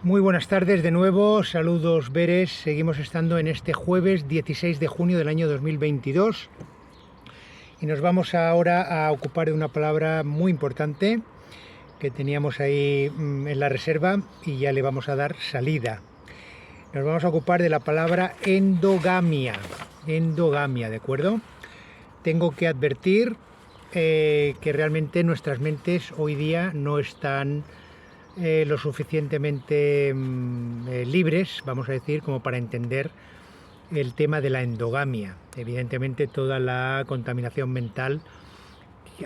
Muy buenas tardes de nuevo, saludos Beres, seguimos estando en este jueves 16 de junio del año 2022 y nos vamos ahora a ocupar de una palabra muy importante que teníamos ahí en la reserva y ya le vamos a dar salida. Nos vamos a ocupar de la palabra endogamia, ¿de acuerdo? Tengo que advertir que realmente nuestras mentes hoy día no están lo suficientemente libres, vamos a decir, como para entender el tema de la endogamia. Evidentemente toda la contaminación mental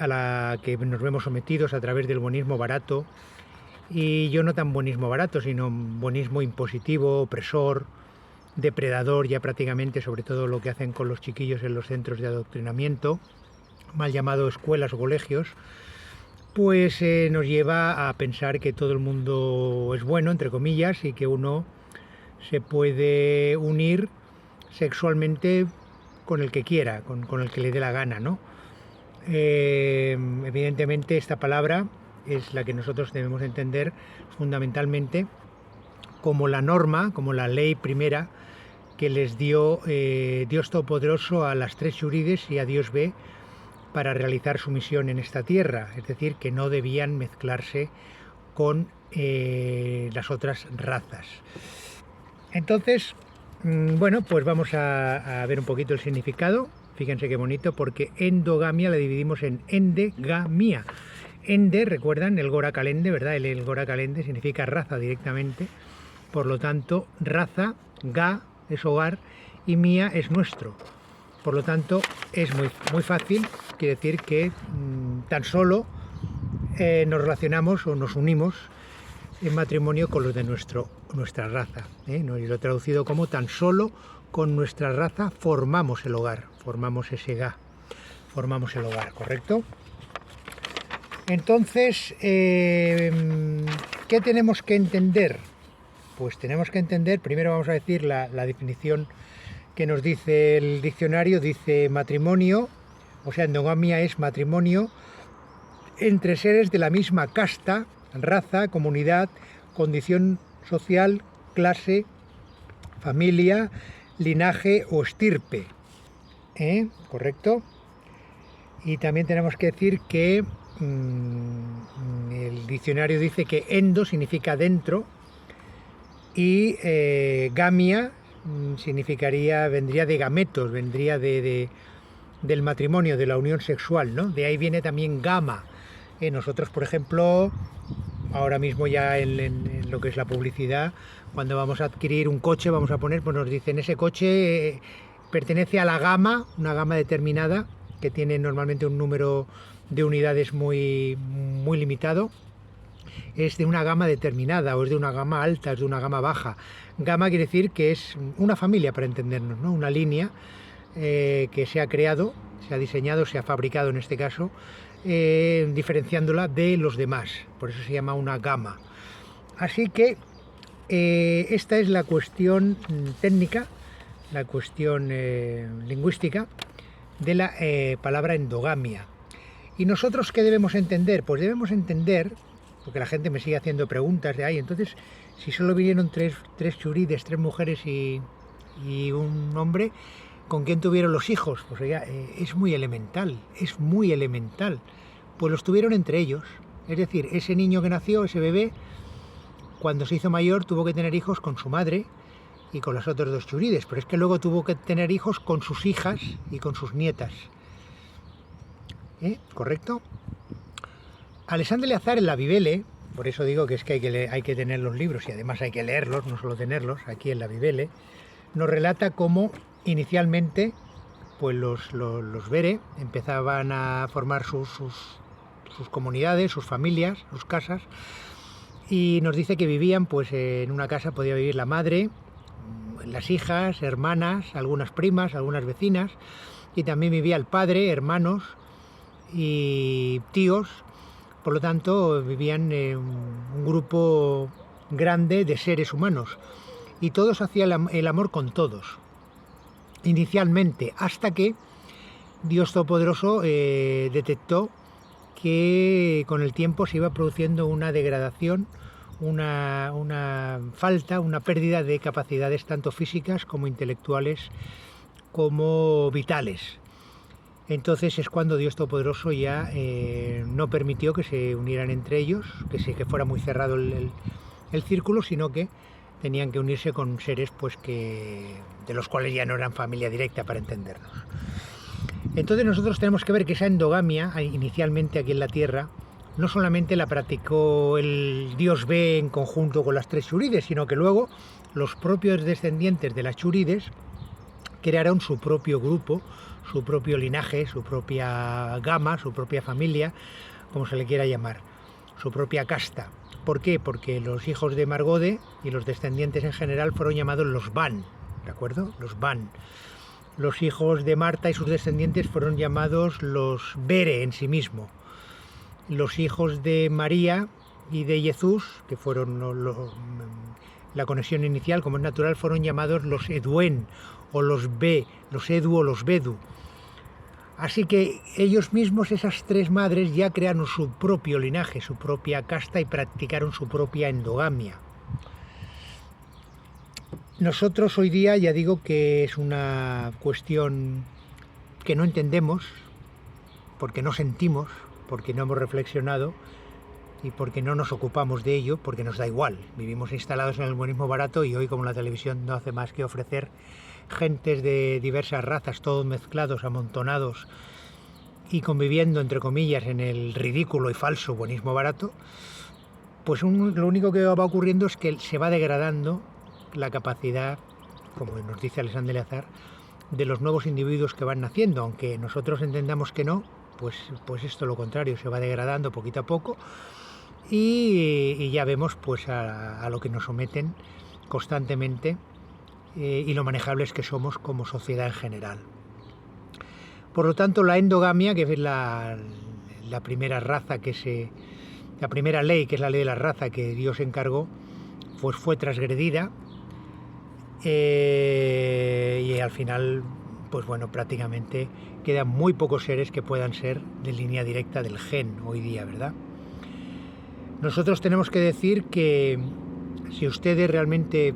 a la que nos vemos sometidos a través del buenismo barato, y yo no tan buenismo barato, sino buenismo impositivo, opresor, depredador ya prácticamente, sobre todo lo que hacen con los chiquillos en los centros de adoctrinamiento, mal llamado escuelas o colegios, pues nos lleva a pensar que todo el mundo es bueno, entre comillas, y que uno se puede unir sexualmente con el que quiera, con el que le dé la gana, ¿no? Evidentemente esta palabra es la que nosotros debemos entender fundamentalmente como la norma, como la ley primera que les dio Dios Todopoderoso a las tres Shurides y a Dios B para realizar su misión en esta tierra, es decir, que no debían mezclarse con las otras razas. Entonces, bueno, pues vamos a ver un poquito el significado. Fíjense qué bonito, porque endogamia la dividimos en endegamia. Ende, recuerdan, el Gora Kalende, ¿verdad? El Gora Kalende significa raza directamente. Por lo tanto, raza, ga es hogar y mía es nuestro. Por lo tanto, es muy fácil, quiere decir que tan solo nos relacionamos o nos unimos en matrimonio con los de nuestra raza. Y lo he traducido como tan solo con nuestra raza formamos el hogar, formamos ese ga, formamos el hogar, ¿correcto? Entonces, ¿qué tenemos que entender? Pues tenemos que entender, primero vamos a decir la definición que nos dice el diccionario. Dice matrimonio, o sea, endogamia es matrimonio entre seres de la misma casta, raza, comunidad, condición social, clase, familia, linaje o estirpe. ¿Correcto? Y también tenemos que decir que el diccionario dice que endo significa dentro y gamia vendría de gametos, vendría del matrimonio, de la unión sexual, ¿no? De ahí viene también gama. Nosotros, por ejemplo, ahora mismo ya en lo que es la publicidad, cuando vamos a adquirir un coche, vamos a poner, pues nos dicen ese coche pertenece a la gama, una gama determinada, que tiene normalmente un número de unidades muy limitado. Es de una gama determinada, o es de una gama alta, es de una gama baja. Gama quiere decir que es una familia, para entendernos, ¿no? Una línea que se ha creado, se ha diseñado, se ha fabricado en este caso, diferenciándola de los demás. Por eso se llama una gama. Así que esta es la cuestión técnica, la cuestión lingüística de la palabra endogamia. ¿Y nosotros qué debemos entender? Pues debemos entender, porque la gente me sigue haciendo preguntas de, entonces, si solo vinieron tres churides, tres mujeres y un hombre, ¿con quién tuvieron los hijos? Pues oiga, es muy elemental. Pues los tuvieron entre ellos. Es decir, ese niño que nació, ese bebé, cuando se hizo mayor tuvo que tener hijos con su madre y con las otras dos churides, pero es que luego tuvo que tener hijos con sus hijas y con sus nietas. ¿Correcto? Alexandre Leazar en la Vivele, por eso digo que es que hay que tener los libros y además hay que leerlos, no solo tenerlos, aquí en la Vivele, nos relata cómo inicialmente pues los Bere empezaban a formar sus comunidades, sus familias, sus casas, y nos dice que vivían pues en una casa, podía vivir la madre, las hijas, hermanas, algunas primas, algunas vecinas, y también vivía el padre, hermanos y tíos. Por lo tanto, vivían un grupo grande de seres humanos y todos hacían el amor con todos, inicialmente, hasta que Dios Todopoderoso detectó que con el tiempo se iba produciendo una degradación, una falta, una pérdida de capacidades tanto físicas como intelectuales como vitales. Entonces es cuando Dios Todopoderoso ya no permitió que se unieran entre ellos, que fuera muy cerrado el círculo, sino que tenían que unirse con seres pues de los cuales ya no eran familia directa, para entendernos. Entonces nosotros tenemos que ver que esa endogamia, inicialmente aquí en la Tierra, no solamente la practicó el dios Be en conjunto con las 3 Churides, sino que luego los propios descendientes de las Churides crearon su propio grupo, su propio linaje, su propia gama, su propia familia, como se le quiera llamar, su propia casta. ¿Por qué? Porque los hijos de Margode y los descendientes en general fueron llamados los Van, ¿de acuerdo? Los Van. Los hijos de Marta y sus descendientes fueron llamados los Bere en sí mismo. Los hijos de María y de Jesús, que fueron la conexión inicial, como es natural, fueron llamados los Eduen o los Be, los Edu o los Bedu. Así que ellos mismos, esas 3 madres, ya crearon su propio linaje, su propia casta y practicaron su propia endogamia. Nosotros hoy día ya digo que es una cuestión que no entendemos, porque no sentimos, porque no hemos reflexionado y porque no nos ocupamos de ello, porque nos da igual. Vivimos instalados en el buenismo barato y hoy, como la televisión no hace más que ofrecer gentes de diversas razas, todos mezclados, amontonados y conviviendo, entre comillas, en el ridículo y falso buenismo barato, pues lo único que va ocurriendo es que se va degradando la capacidad, como nos dice Alexandre Eleazar, de los nuevos individuos que van naciendo, aunque nosotros entendamos que no, pues esto lo contrario, se va degradando poquito a poco y ya vemos pues a lo que nos someten constantemente y lo manejables que somos como sociedad en general. Por lo tanto, la endogamia, que es la primera raza la primera ley, que es la ley de la raza que Dios encargó, pues fue transgredida y al final, pues bueno, prácticamente quedan muy pocos seres que puedan ser de línea directa del gen hoy día, ¿verdad? Nosotros tenemos que decir que si ustedes realmente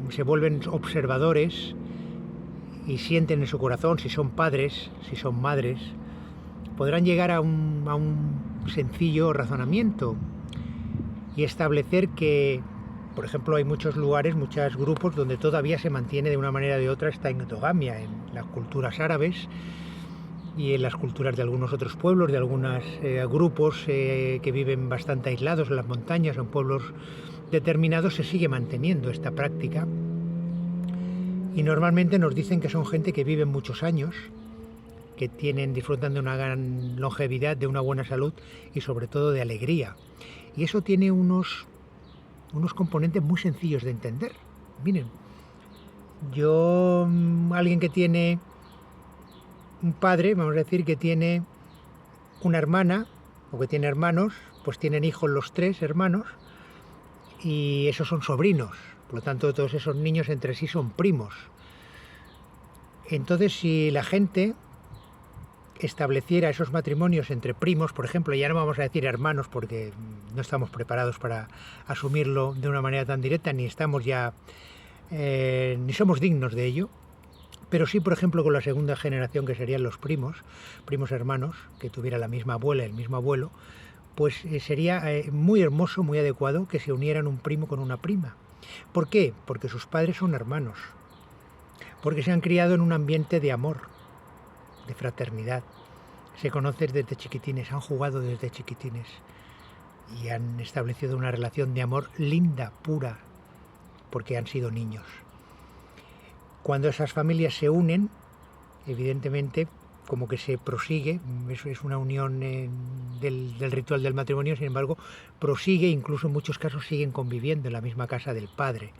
se vuelven observadores y sienten en su corazón, si son padres, si son madres, podrán llegar a un sencillo razonamiento y establecer que, por ejemplo, hay muchos lugares, muchos grupos donde todavía se mantiene de una manera o de otra esta endogamia, en las culturas árabes y en las culturas de algunos otros pueblos, de algunos grupos que viven bastante aislados en las montañas o en pueblos determinados, se sigue manteniendo esta práctica. Y normalmente nos dicen que son gente que vive muchos años, que disfrutan de una gran longevidad, de una buena salud y sobre todo de alegría. Y eso tiene unos componentes muy sencillos de entender. Miren, alguien que tiene un padre, vamos a decir, que tiene una hermana o que tiene hermanos, pues tienen hijos los 3 hermanos y esos son sobrinos. Por lo tanto, todos esos niños entre sí son primos. Entonces, si la gente estableciera esos matrimonios entre primos, por ejemplo, ya no vamos a decir hermanos porque no estamos preparados para asumirlo de una manera tan directa, ni estamos ya, ni somos dignos de ello, pero sí, por ejemplo, con la segunda generación, que serían los primos hermanos, que tuviera la misma abuela, el mismo abuelo, pues sería muy hermoso, muy adecuado que se unieran un primo con una prima. ¿Por qué? Porque sus padres son hermanos, porque se han criado en un ambiente de amor, de fraternidad, se conocen desde chiquitines, han jugado desde chiquitines y han establecido una relación de amor linda, pura, porque han sido niños. Cuando esas familias se unen, evidentemente, como que se prosigue, eso es una unión del ritual del matrimonio, sin embargo, prosigue, incluso en muchos casos siguen conviviendo en la misma casa del padre.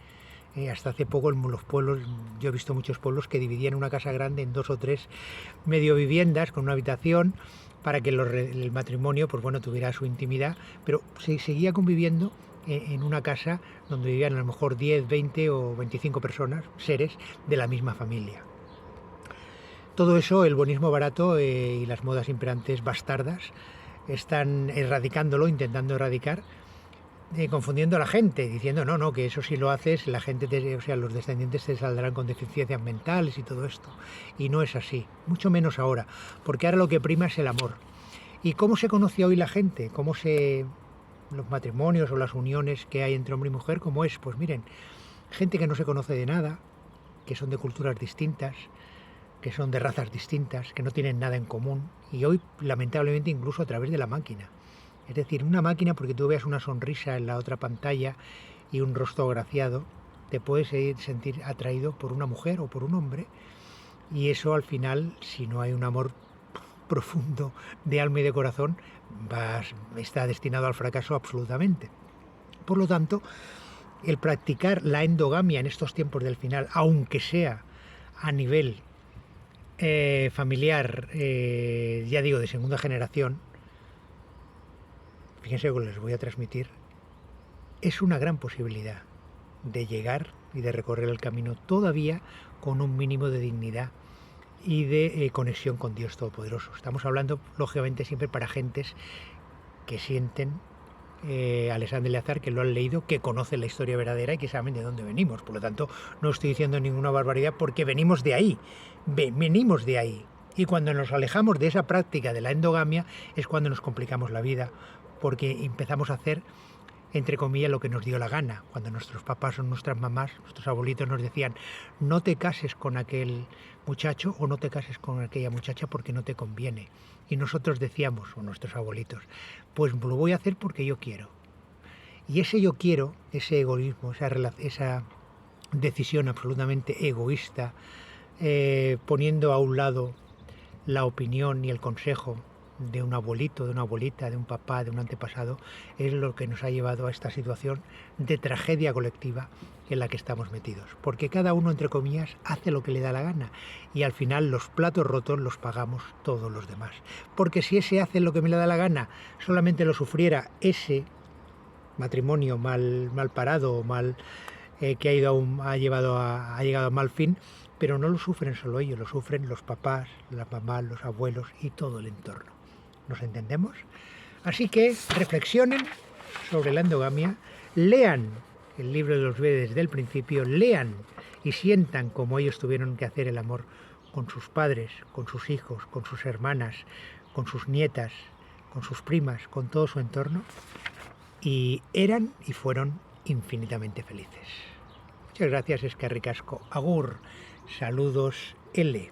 Hasta hace poco en los pueblos, yo he visto muchos pueblos que dividían una casa grande en 2 o 3 medio viviendas con una habitación para que el matrimonio, pues bueno, tuviera su intimidad, pero se seguía conviviendo en una casa donde vivían a lo mejor 10, 20 o 25 personas, seres de la misma familia. Todo eso, el buenismo barato y las modas imperantes bastardas están erradicándolo, intentando erradicar, confundiendo a la gente, diciendo no, no, que eso si lo haces, la gente, o sea, los descendientes te saldrán con deficiencias mentales y todo esto. Y no es así, mucho menos ahora, porque ahora lo que prima es el amor. ¿Y cómo se conoce hoy la gente? Los matrimonios o las uniones que hay entre hombre y mujer, ¿cómo es? Pues miren, gente que no se conoce de nada, que son de culturas distintas, que son de razas distintas, que no tienen nada en común, y hoy, lamentablemente, incluso a través de la máquina. Es decir, una máquina, porque tú veas una sonrisa en la otra pantalla y un rostro agraciado, te puedes sentir atraído por una mujer o por un hombre, y eso al final, si no hay un amor profundo de alma y de corazón, está destinado al fracaso absolutamente. Por lo tanto, el practicar la endogamia en estos tiempos del final, aunque sea a nivel familiar, ya digo, de segunda generación, fíjense lo que les voy a transmitir, es una gran posibilidad de llegar y de recorrer el camino todavía con un mínimo de dignidad y de conexión con Dios Todopoderoso. Estamos hablando, lógicamente, siempre para gentes que sienten Alexandre Eleazar, que lo han leído, que conocen la historia verdadera y que saben de dónde venimos. Por lo tanto, no estoy diciendo ninguna barbaridad porque venimos de ahí, venimos de ahí. Y cuando nos alejamos de esa práctica de la endogamia es cuando nos complicamos la vida, porque empezamos a hacer, entre comillas, lo que nos dio la gana. Cuando nuestros papás o nuestras mamás, nuestros abuelitos nos decían, no te cases con aquel muchacho o no te cases con aquella muchacha porque no te conviene. Y nosotros decíamos, o nuestros abuelitos, pues lo voy a hacer porque yo quiero. Y ese yo quiero, ese egoísmo, esa decisión absolutamente egoísta, poniendo a un lado la opinión y el consejo de un abuelito, de una abuelita, de un papá, de un antepasado, es lo que nos ha llevado a esta situación de tragedia colectiva en la que estamos metidos. Porque cada uno, entre comillas, hace lo que le da la gana y al final los platos rotos los pagamos todos los demás. Porque si ese hace lo que me le da la gana solamente lo sufriera ese matrimonio mal parado o mal que ha llegado a mal fin, pero no lo sufren solo ellos, lo sufren los papás, las mamás, los abuelos y todo el entorno. ¿Nos entendemos? Así que reflexionen sobre la endogamia, lean el libro de los Vedas desde el principio, lean y sientan cómo ellos tuvieron que hacer el amor con sus padres, con sus hijos, con sus hermanas, con sus nietas, con sus primas, con todo su entorno, y eran y fueron infinitamente felices. Muchas gracias, Eskerrik asko. Agur. Saludos, L.